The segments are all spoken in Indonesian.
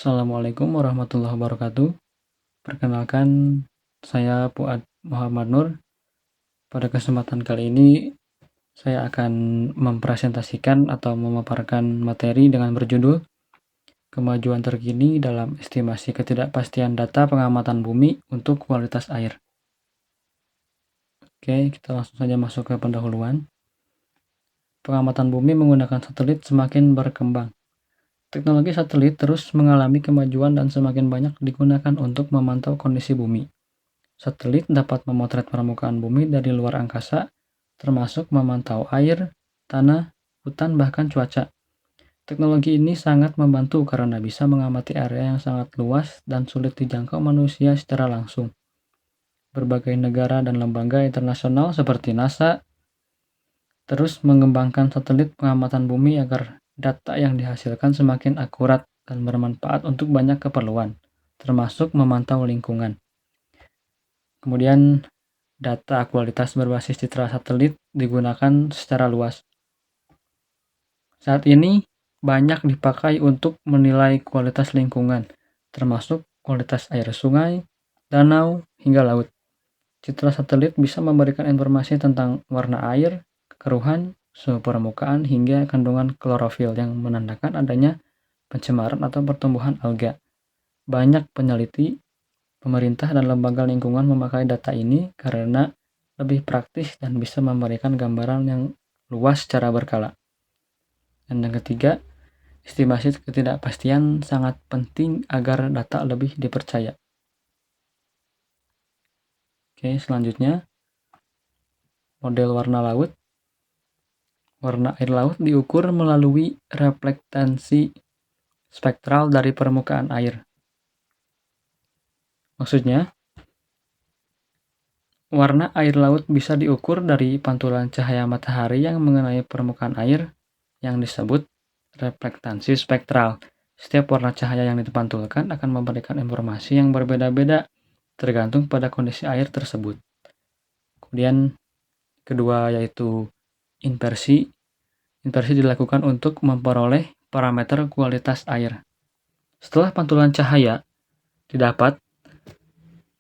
Assalamualaikum warahmatullahi wabarakatuh. Perkenalkan, saya Fuad Muhammad Nur. Pada kesempatan kali ini, saya akan mempresentasikan atau memaparkan materi dengan berjudul Kemajuan terkini dalam estimasi ketidakpastian data pengamatan bumi untuk kualitas air. Oke, kita langsung saja masuk ke pendahuluan. Pengamatan bumi menggunakan satelit semakin berkembang. Teknologi satelit terus mengalami kemajuan dan semakin banyak digunakan untuk memantau kondisi bumi. Satelit dapat memotret permukaan bumi dari luar angkasa, termasuk memantau air, tanah, hutan, bahkan cuaca. Teknologi ini sangat membantu karena bisa mengamati area yang sangat luas dan sulit dijangkau manusia secara langsung. Berbagai negara dan lembaga internasional seperti NASA terus mengembangkan satelit pengamatan bumi agar data yang dihasilkan semakin akurat dan bermanfaat untuk banyak keperluan, termasuk memantau lingkungan. Kemudian, data kualitas berbasis citra satelit digunakan secara luas. Saat ini, banyak dipakai untuk menilai kualitas lingkungan, termasuk kualitas air sungai, danau, hingga laut. Citra satelit bisa memberikan informasi tentang warna air, kekeruhan, suhu permukaan, hingga kandungan klorofil yang menandakan adanya pencemaran atau pertumbuhan alga. Banyak peneliti, pemerintah, dan lembaga lingkungan memakai data ini karena lebih praktis dan bisa memberikan gambaran yang luas secara berkala. Dan yang ketiga, estimasi ketidakpastian sangat penting agar data lebih dipercaya. Oke, selanjutnya, model warna laut. Warna air laut diukur melalui reflektasi spektral dari permukaan air. Maksudnya, warna air laut bisa diukur dari pantulan cahaya matahari yang mengenai permukaan air yang disebut reflektasi spektral. Setiap warna cahaya yang dipantulkan akan memberikan informasi yang berbeda-beda tergantung pada kondisi air tersebut. Kemudian kedua yaitu inversi. Inversi dilakukan untuk memperoleh parameter kualitas air. Setelah pantulan cahaya didapat,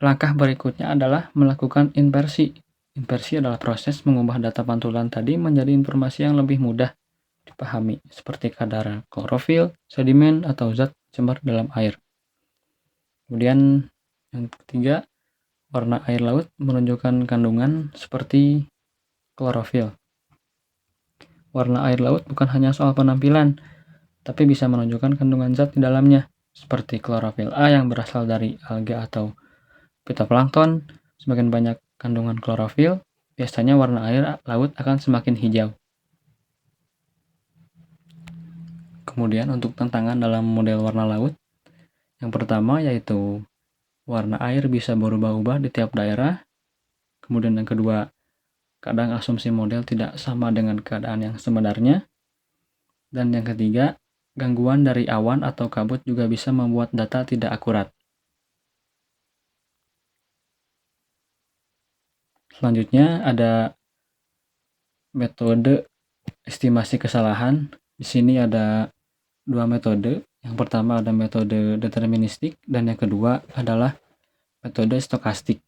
langkah berikutnya adalah melakukan inversi. Inversi adalah proses mengubah data pantulan tadi menjadi informasi yang lebih mudah dipahami, seperti kadar klorofil, sedimen, atau zat cemar dalam air. Kemudian yang ketiga, warna air laut menunjukkan kandungan seperti klorofil. Warna air laut bukan hanya soal penampilan, tapi bisa menunjukkan kandungan zat di dalamnya, seperti klorofil A yang berasal dari alga atau fitoplankton. Semakin banyak kandungan klorofil, biasanya warna air laut akan semakin hijau. Kemudian untuk tantangan dalam model warna laut, yang pertama yaitu warna air bisa berubah-ubah di tiap daerah. Kemudian yang kedua, kadang asumsi model tidak sama dengan keadaan yang sebenarnya. Dan yang ketiga, gangguan dari awan atau kabut juga bisa membuat data tidak akurat. Selanjutnya ada metode estimasi kesalahan. Di sini ada dua metode. Yang pertama ada metode deterministik dan yang kedua adalah metode stokastik.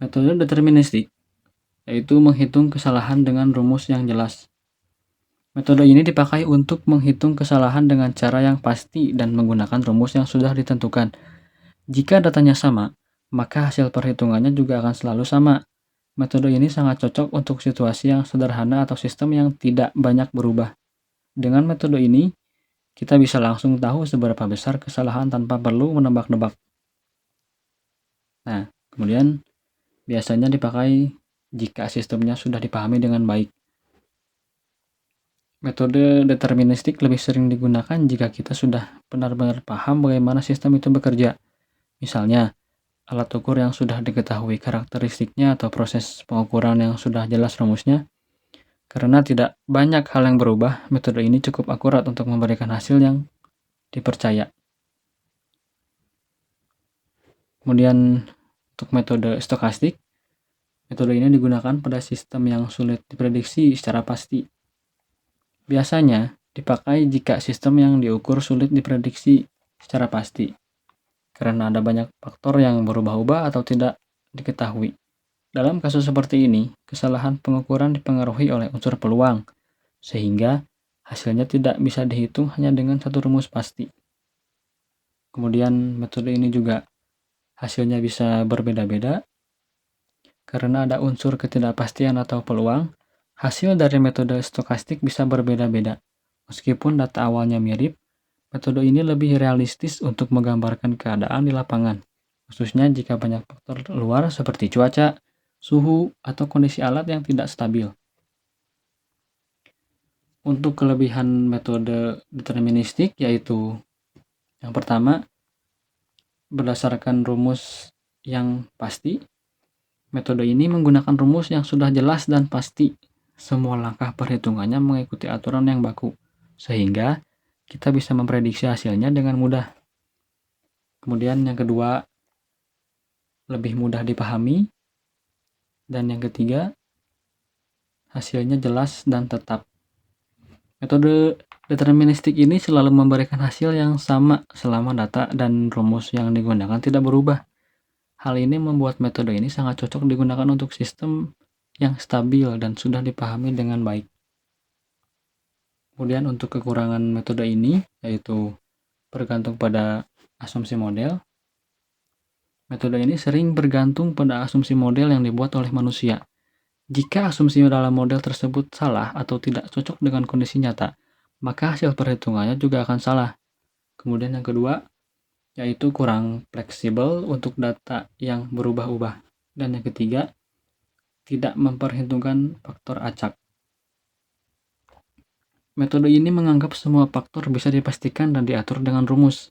Metode deterministik yaitu menghitung kesalahan dengan rumus yang jelas. Metode ini dipakai untuk menghitung kesalahan dengan cara yang pasti dan menggunakan rumus yang sudah ditentukan. Jika datanya sama, maka hasil perhitungannya juga akan selalu sama. Metode ini sangat cocok untuk situasi yang sederhana atau sistem yang tidak banyak berubah. Dengan metode ini, kita bisa langsung tahu seberapa besar kesalahan tanpa perlu menebak-nebak. Nah, kemudian biasanya dipakai jika sistemnya sudah dipahami dengan baik. Metode deterministik lebih sering digunakan jika kita sudah benar-benar paham bagaimana sistem itu bekerja. Misalnya, alat ukur yang sudah diketahui karakteristiknya atau proses pengukuran yang sudah jelas rumusnya. Karena tidak banyak hal yang berubah, metode ini cukup akurat untuk memberikan hasil yang dipercaya. Kemudian untuk metode stokastik, metode ini digunakan pada sistem yang sulit diprediksi secara pasti. Biasanya, dipakai jika sistem yang diukur sulit diprediksi secara pasti, karena ada banyak faktor yang berubah-ubah atau tidak diketahui. Dalam kasus seperti ini, kesalahan pengukuran dipengaruhi oleh unsur peluang, sehingga hasilnya tidak bisa dihitung hanya dengan satu rumus pasti. Kemudian metode ini juga hasilnya bisa berbeda-beda, karena ada unsur ketidakpastian atau peluang. Hasil dari metode stokastik bisa berbeda-beda. Meskipun data awalnya mirip, metode ini lebih realistis untuk menggambarkan keadaan di lapangan, khususnya jika banyak faktor luar seperti cuaca, suhu, atau kondisi alat yang tidak stabil. Untuk kelebihan metode deterministik yaitu yang pertama, berdasarkan rumus yang pasti. Metode ini menggunakan rumus yang sudah jelas dan pasti. Semua langkah perhitungannya mengikuti aturan yang baku, sehingga kita bisa memprediksi hasilnya dengan mudah. Kemudian yang kedua, lebih mudah dipahami. Dan yang ketiga, hasilnya jelas dan tetap. Metode deterministik ini selalu memberikan hasil yang sama selama data dan rumus yang digunakan tidak berubah. Hal ini membuat metode ini sangat cocok digunakan untuk sistem yang stabil dan sudah dipahami dengan baik. Kemudian untuk kekurangan metode ini, yaitu bergantung pada asumsi model. Metode ini sering bergantung pada asumsi model yang dibuat oleh manusia. Jika asumsi dalam model tersebut salah atau tidak cocok dengan kondisi nyata, maka hasil perhitungannya juga akan salah. Kemudian yang kedua, yaitu kurang fleksibel untuk data yang berubah-ubah. Dan yang ketiga, tidak memperhitungkan faktor acak. Metode ini menganggap semua faktor bisa dipastikan dan diatur dengan rumus.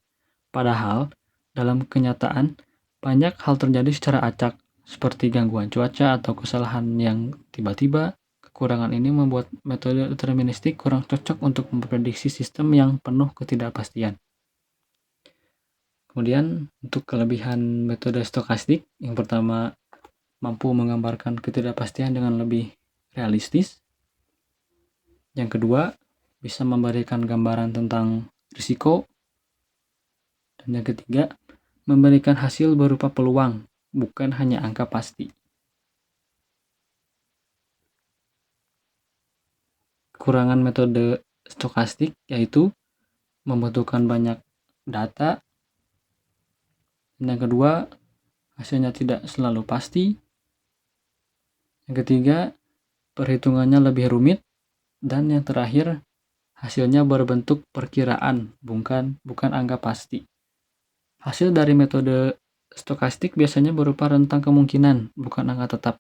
Padahal, dalam kenyataan, banyak hal terjadi secara acak, seperti gangguan cuaca atau kesalahan yang tiba-tiba. Kekurangan ini membuat metode deterministik kurang cocok untuk memprediksi sistem yang penuh ketidakpastian. Kemudian untuk kelebihan metode stokastik, yang pertama mampu menggambarkan ketidakpastian dengan lebih realistis. Yang kedua, bisa memberikan gambaran tentang risiko. Dan yang ketiga, memberikan hasil berupa peluang, bukan hanya angka pasti. Kekurangan metode stokastik yaitu membutuhkan banyak data. Yang kedua, hasilnya tidak selalu pasti. Yang ketiga, perhitungannya lebih rumit. Dan yang terakhir, hasilnya berbentuk perkiraan, bukan angka pasti. Hasil dari metode stokastik biasanya berupa rentang kemungkinan, bukan angka tetap.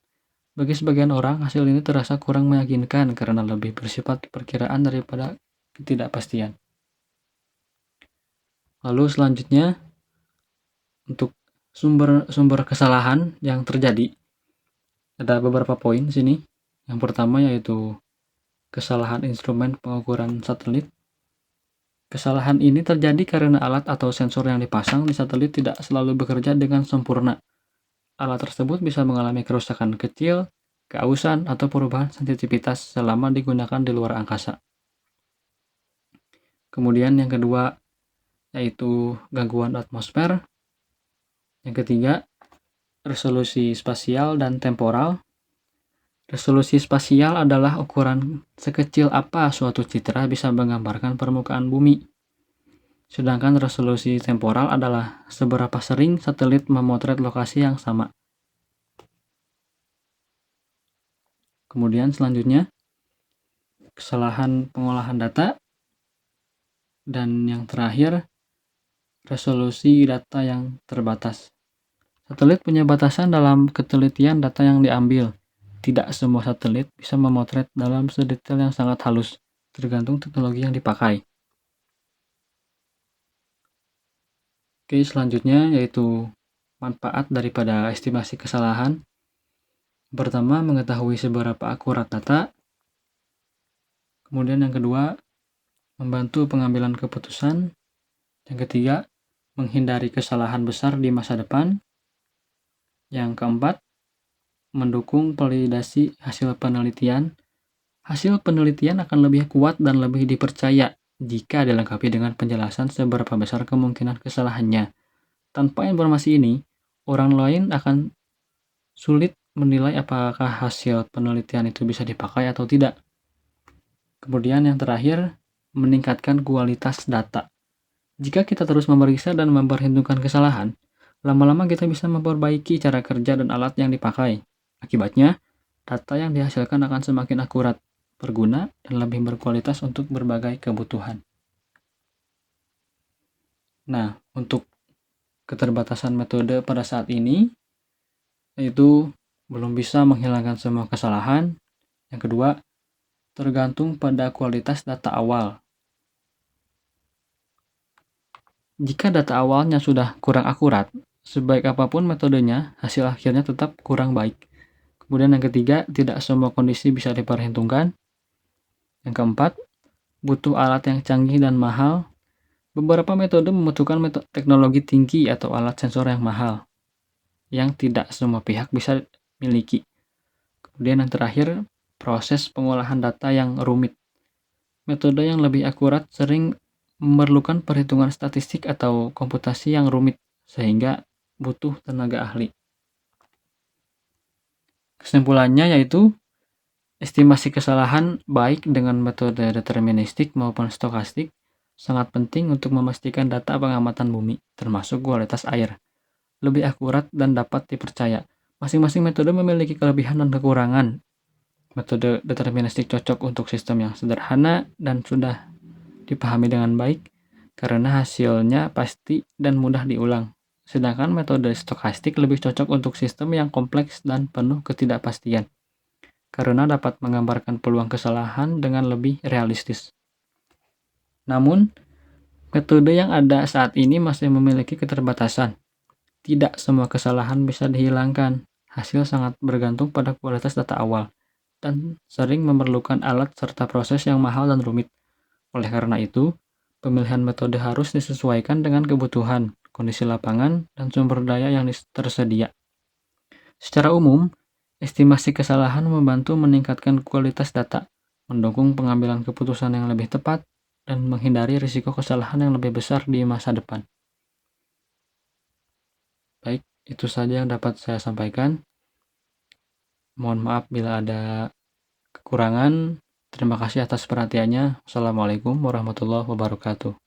Bagi sebagian orang, hasil ini terasa kurang meyakinkan karena lebih bersifat perkiraan daripada ketidakpastian. Lalu selanjutnya, untuk sumber kesalahan yang terjadi, ada beberapa poin di sini. Yang pertama yaitu kesalahan instrumen pengukuran satelit. Kesalahan ini terjadi karena alat atau sensor yang dipasang di satelit tidak selalu bekerja dengan sempurna. Alat tersebut bisa mengalami kerusakan kecil, keausan, atau perubahan sensitivitas selama digunakan di luar angkasa. Kemudian yang kedua yaitu gangguan atmosfer. Yang ketiga, resolusi spasial dan temporal. Resolusi spasial adalah ukuran sekecil apa suatu citra bisa menggambarkan permukaan bumi. Sedangkan resolusi temporal adalah seberapa sering satelit memotret lokasi yang sama. Kemudian selanjutnya, kesalahan pengolahan data. Dan yang terakhir, resolusi data yang terbatas. Satelit punya batasan dalam ketelitian data yang diambil. Tidak semua satelit bisa memotret dalam sedetail yang sangat halus, tergantung teknologi yang dipakai. Oke, selanjutnya yaitu manfaat daripada estimasi kesalahan. Pertama, mengetahui seberapa akurat data. Kemudian yang kedua, membantu pengambilan keputusan. Yang ketiga, menghindari kesalahan besar di masa depan. Yang keempat, mendukung validasi hasil penelitian. Hasil penelitian akan lebih kuat dan lebih dipercaya jika dilengkapi dengan penjelasan seberapa besar kemungkinan kesalahannya. Tanpa informasi ini, orang lain akan sulit menilai apakah hasil penelitian itu bisa dipakai atau tidak. Kemudian yang terakhir, meningkatkan kualitas data. Jika kita terus memeriksa dan memperhitungkan kesalahan, lama-lama kita bisa memperbaiki cara kerja dan alat yang dipakai. Akibatnya, data yang dihasilkan akan semakin akurat, berguna, dan lebih berkualitas untuk berbagai kebutuhan. Nah, untuk keterbatasan metode pada saat ini, yaitu belum bisa menghilangkan semua kesalahan. Yang kedua, tergantung pada kualitas data awal. Jika data awalnya sudah kurang akurat, sebaik apapun metodenya, hasil akhirnya tetap kurang baik. Kemudian yang ketiga, tidak semua kondisi bisa diperhitungkan. Yang keempat, butuh alat yang canggih dan mahal. Beberapa metode membutuhkan teknologi tinggi atau alat sensor yang mahal, yang tidak semua pihak bisa miliki. Kemudian yang terakhir, proses pengolahan data yang rumit. Metode yang lebih akurat sering memerlukan perhitungan statistik atau komputasi yang rumit, sehingga butuh tenaga ahli. Kesimpulannya yaitu, estimasi kesalahan baik dengan metode deterministik maupun stokastik sangat penting untuk memastikan data pengamatan bumi, termasuk kualitas air, lebih akurat dan dapat dipercaya. Masing-masing metode memiliki kelebihan dan kekurangan. Metode deterministik cocok untuk sistem yang sederhana dan sudah dipahami dengan baik karena hasilnya pasti dan mudah diulang. Sedangkan metode stokastik lebih cocok untuk sistem yang kompleks dan penuh ketidakpastian karena dapat menggambarkan peluang kesalahan dengan lebih realistis. Namun, metode yang ada saat ini masih memiliki keterbatasan. Tidak semua kesalahan bisa dihilangkan. Hasil sangat bergantung pada kualitas data awal dan sering memerlukan alat serta proses yang mahal dan rumit. Oleh karena itu, pemilihan metode harus disesuaikan dengan kebutuhan, kondisi lapangan, dan sumber daya yang tersedia. Secara umum, estimasi kesalahan membantu meningkatkan kualitas data, mendukung pengambilan keputusan yang lebih tepat, dan menghindari risiko kesalahan yang lebih besar di masa depan. Baik, itu saja yang dapat saya sampaikan. Mohon maaf bila ada kekurangan. Terima kasih atas perhatiannya. Wassalamualaikum warahmatullahi wabarakatuh.